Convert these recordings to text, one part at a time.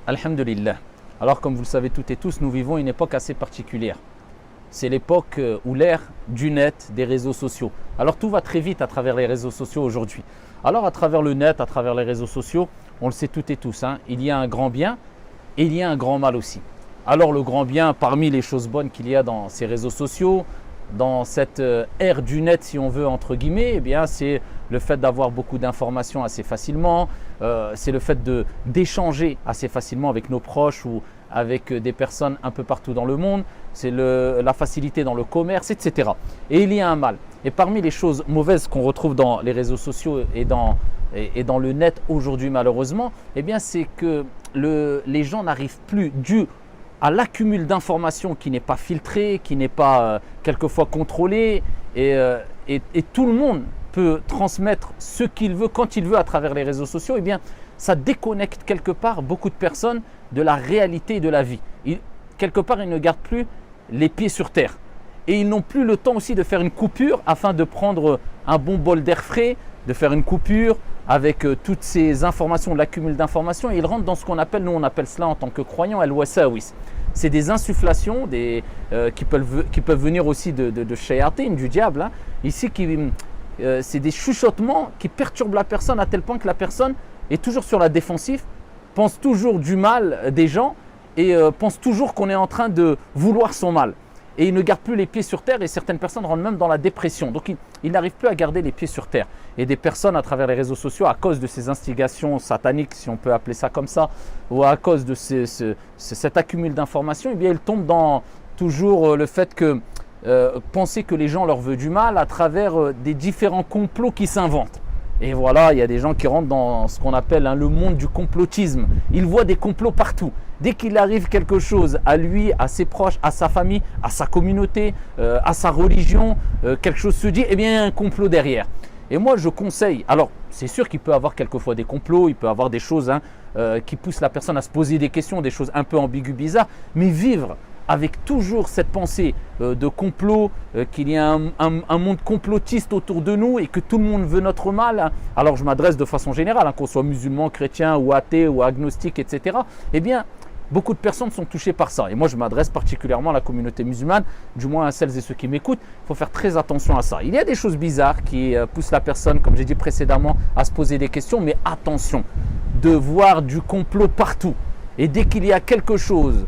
Alhamdulillah. Alors comme vous le savez toutes et tous, nous vivons une époque assez particulière. C'est l'époque ou l'ère du net, des réseaux sociaux. Alors tout va très vite à travers les réseaux sociaux aujourd'hui. Alors à travers le net, à travers les réseaux sociaux, on le sait toutes et tous, il y a un grand bien et il y a un grand mal aussi. Alors le grand bien, parmi les choses bonnes qu'il y a dans ces réseaux sociaux, dans cette ère du net si on veut entre guillemets, eh bien c'est le fait d'avoir beaucoup d'informations assez facilement, c'est le fait d'échanger assez facilement avec nos proches ou avec des personnes un peu partout dans le monde, c'est la facilité dans le commerce, etc. Et il y a un mal. Et parmi les choses mauvaises qu'on retrouve dans les réseaux sociaux et dans le net aujourd'hui malheureusement, eh bien c'est que les gens n'arrivent plus dû à l'accumul d'informations qui n'est pas filtré, qui n'est pas quelquefois contrôlé et tout le monde peut transmettre ce qu'il veut, quand il veut à travers les réseaux sociaux, eh bien ça déconnecte quelque part beaucoup de personnes de la réalité et de la vie. Quelque part, ils ne gardent plus les pieds sur terre et ils n'ont plus le temps aussi de faire une coupure afin de prendre un bon bol d'air frais, de faire une coupure avec toutes ces informations, l'accumul d'informations, et ils rentrent dans ce qu'on appelle, nous on appelle cela en tant que croyants, al-wasawis. C'est des insufflations qui peuvent venir aussi de shayatin, du diable. Ici, c'est des chuchotements qui perturbent la personne à tel point que la personne est toujours sur la défensive, pense toujours du mal des gens et pense toujours qu'on est en train de vouloir son mal. Et il ne garde plus les pieds sur terre et certaines personnes rentrent même dans la dépression. Donc il n'arrive plus à garder les pieds sur terre. Et des personnes à travers les réseaux sociaux, à cause de ces instigations sataniques, si on peut appeler ça comme ça, ou à cause de cet accumul d'informations, eh bien ils tombent dans toujours le fait que penser que les gens leur veulent du mal à travers des différents complots qui s'inventent. Et voilà, il y a des gens qui rentrent dans ce qu'on appelle le monde du complotisme. Ils voient des complots partout. Dès qu'il arrive quelque chose à lui, à ses proches, à sa famille, à sa communauté, à sa religion, quelque chose se dit, eh bien il y a un complot derrière. Et moi je conseille, alors c'est sûr qu'il peut y avoir quelquefois des complots, il peut y avoir des choses qui poussent la personne à se poser des questions, des choses un peu ambiguës, bizarres, mais vivre avec toujours cette pensée de complot, qu'il y a un monde complotiste autour de nous et que tout le monde veut notre mal. Alors je m'adresse de façon générale, qu'on soit musulman, chrétien ou athée ou agnostique, etc. Eh bien, beaucoup de personnes sont touchées par ça. Et moi, je m'adresse particulièrement à la communauté musulmane, du moins à celles et ceux qui m'écoutent. Il faut faire très attention à ça. Il y a des choses bizarres qui poussent la personne, comme j'ai dit précédemment, à se poser des questions. Mais attention, de voir du complot partout. Et dès qu'il y a quelque chose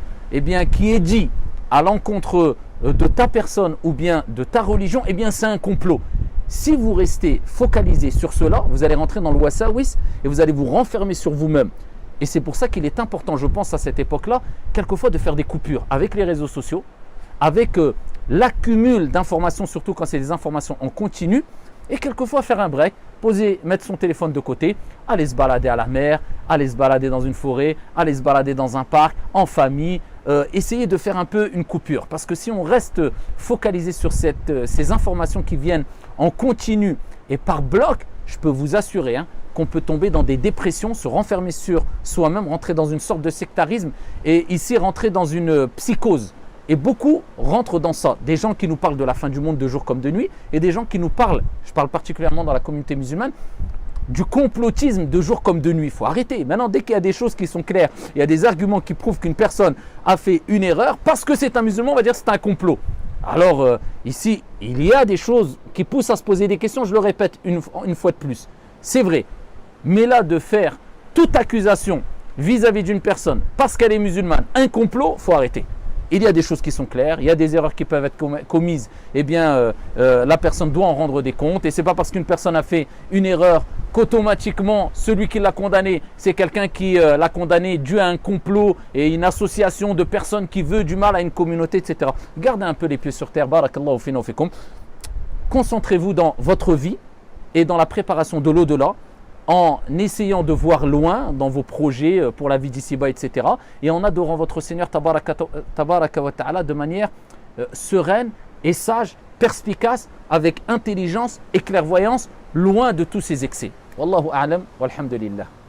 qui est dit à l'encontre de ta personne ou bien de ta religion, eh bien c'est un complot. Si vous restez focalisé sur cela, vous allez rentrer dans le wasawis et vous allez vous renfermer sur vous-même. Et c'est pour ça qu'il est important, je pense à cette époque-là, quelquefois de faire des coupures avec les réseaux sociaux, avec l'accumul d'informations, surtout quand c'est des informations en continu, et quelquefois faire un break, mettre son téléphone de côté, aller se balader à la mer, aller se balader dans une forêt, aller se balader dans un parc, en famille, essayer de faire un peu une coupure. Parce que si on reste focalisé sur ces informations qui viennent en continu et par bloc, je peux vous assurer qu'on peut tomber dans des dépressions, se renfermer sur soi-même, rentrer dans une sorte de sectarisme et ici rentrer dans une psychose. Et beaucoup rentrent dans ça. Des gens qui nous parlent de la fin du monde de jour comme de nuit et des gens qui nous parlent, je parle particulièrement dans la communauté musulmane, du complotisme de jour comme de nuit. Il faut arrêter. Maintenant, dès qu'il y a des choses qui sont claires, il y a des arguments qui prouvent qu'une personne a fait une erreur, parce que c'est un musulman, on va dire que c'est un complot. Alors ici, il y a des choses qui poussent à se poser des questions, je le répète une fois de plus. C'est vrai. Mais là, de faire toute accusation vis-à-vis d'une personne parce qu'elle est musulmane, un complot, il faut arrêter. Il y a des choses qui sont claires, il y a des erreurs qui peuvent être commises, eh bien la personne doit en rendre des comptes. Et ce n'est pas parce qu'une personne a fait une erreur qu'automatiquement celui qui l'a condamné, c'est quelqu'un qui l'a condamné dû à un complot et une association de personnes qui veut du mal à une communauté, etc. Gardez un peu les pieds sur terre, barakallahu fina wa fikum. Concentrez-vous dans votre vie et dans la préparation de l'au-delà, en essayant de voir loin dans vos projets pour la vie d'ici-bas, etc. Et en adorant votre Seigneur tabaraka wa ta'ala de manière sereine et sage, perspicace, avec intelligence et clairvoyance, loin de tous ces excès. Wallahu a'lam, walhamdulillah.